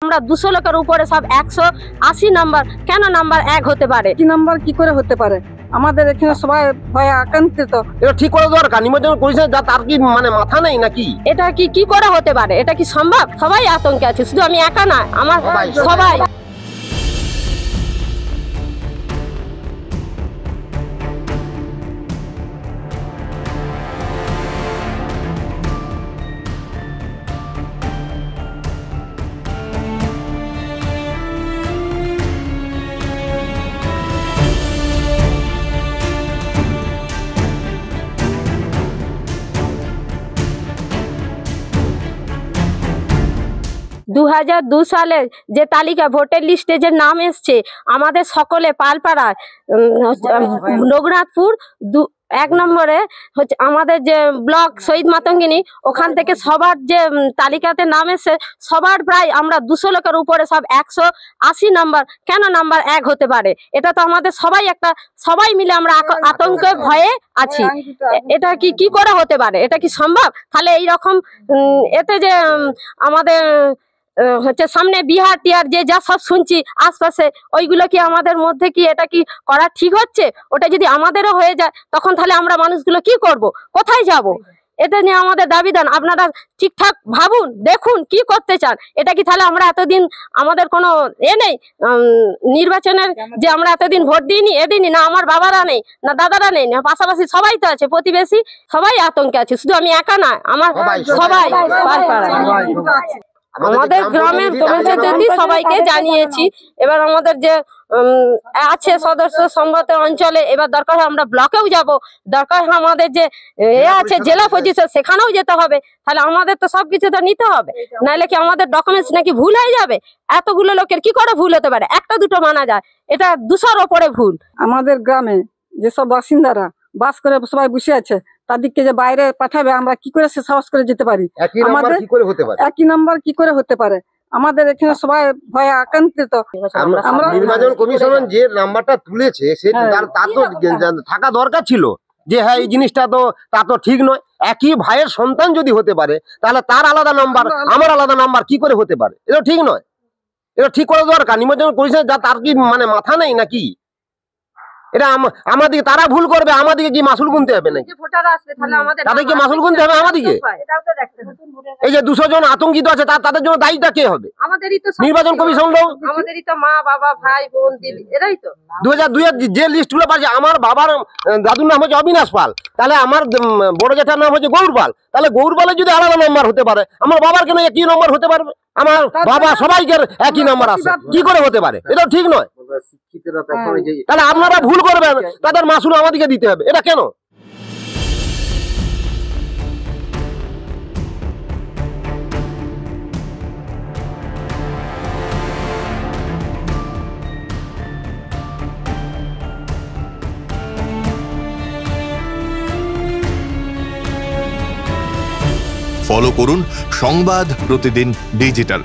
আমরা 200 লোকের উপরে সব 180 নাম্বার কেন নাম্বার 1 হতে পারে? কি নাম্বার কি করে হতে পারে? আমাদের এখানে সবাই ভয়ে আকাঙ্ক্ষিত। এটা ঠিক করে দরকার, নিমন্ত্রণ করেছে যা তার কি মানে মাথা নেই নাকি? এটা কি করে হতে পারে? এটা কি সম্ভব? সবাই আতঙ্কে আছে, শুধু আমি একা না, আমার সবাই। দু 2002 সালে যে তালিকা ভোটার লিস্টে যে নাম এসছে আমাদের সকলে পালপাড়া রঘুনাথপুর 1 নম্বরে হচ্ছে আমাদের যে ব্লক শহীদ মাতঙ্গিনী, ওখান থেকে সবার যে তালিকাতে নাম এসছে সবার প্রায় আমরা 200 লোকের উপরে সব 180 নাম্বার কেন নাম্বার 1 হতে পারে? এটা তো আমাদের সবাই মিলে আমরা আতঙ্কে ভয়ে আছি। এটা কি করে হতে পারে? এটা কি সম্ভব? তাহলে এইরকম এতে যে আমাদের হচ্ছে সামনে বিহার টিহার যে যা সব শুনছি আশপাশে, ওইগুলো কি আমাদের মধ্যে কি এটা কি করা ঠিক হচ্ছে? ওটা যদি আমাদেরও হয়ে যায় তখন তাহলে আমরা মানুষগুলো কি করব, কোথায় যাব? এটা নিয়ে আমাদের দাবিদান আপনারা ঠিকঠাক ভাবুন, দেখুন কি করতে চান। এটা কি তাহলে আমরা এতদিন আমাদের কোনো নেই নির্বাচনের যে আমরা এতদিন ভোট দিইনি এদিনই না, আমার বাবারা নেই না, দাদারা নেই না, পাশাপাশি সবাই তো আছে, প্রতিবেশী সবাই আতঙ্কে আছে, শুধু আমি একা না, আমার সবাই। আমাদের গ্রামের পঞ্চায়েত সবাইকে জানিয়েছি। এবার আমাদের যে আছে সদস্য সংগত অঞ্চলে, এবার দরকার হয় আমরা ব্লকেও যাব, দরকার হয় আমাদের যে আছে জেলা পরিষদ সেখানেও যেতে হবে। তাহলে আমাদের তো সবকিছু তো নিতে হবে, নাহলে কি আমাদের ডকুমেন্টস নাকি ভুল হয়ে যাবে? এতগুলো লোকের কি করে ভুল হতে পারে? একটা দুটো মানা যায়, এটা 200-র ওপরে ভুল। আমাদের গ্রামে যেসব বাসিন্দারা বাস করে সবাই বসে আছে, তাদেরকে যে বাইরে পাঠাবে আমরা কি করে সে সাহস করে যেতে পারি? আমাদের একই নাম্বার কি করে হতে পারে? আমাদের এখানে সবাই ভয়ে আকাঙ্ক্ষিত। আমরা নির্বাচন কমিশন যে নাম্বারটা তুলেছে সে তার তো থাকা দরকার ছিল যে হ্যাঁ এই জিনিসটা তো তা তো ঠিক নয়। একই ভাইয়ের সন্তান যদি হতে পারে তাহলে তার আলাদা নাম্বার আমার আলাদা নাম্বার কি করে হতে পারে? এটা ঠিক নয়, এটা ঠিক করে দরকার। নির্বাচন কমিশন যা তার কি মানে মাথা নেই নাকি? এটা আমাদিকে তারা ভুল করবে, আমাদিকে কি মাসুল গুনতে হবে নাকি? তাদেরকে মাসুল গুনতে হবে আমাদিকে? এই যে 200 জন আতঙ্কিত আছে তাদের জন্য দায়ীটা কে হবে? নির্বাচন কমিশন লোক, আমাদেরই তো মা বাবা ভাই বোন দিদি, এরাই তো। 2002 এর যে লিস্ট গুলো পাচ্ছে, আমার বাবার দাদুর নাম হচ্ছে অবিনাশ পাল, তাহলে আমার বড় জেঠার নাম হচ্ছে গৌর পাল, তাহলে গৌর পালের যদি আলাদা নম্বর হতে পারে আমার বাবার কেন একই নম্বর হতে পারবে? আমার বাবা সবাইকে একই নাম্বার আছে, কি করে হতে পারে? এটা ঠিক নয়। তাহলে আপনারা ভুল করবেন, তাদের মাসুল আমাদেরকে দিতে হবে, এটা কেন? ফলো করুন সংবাদ প্রতিদিন ডিজিটাল।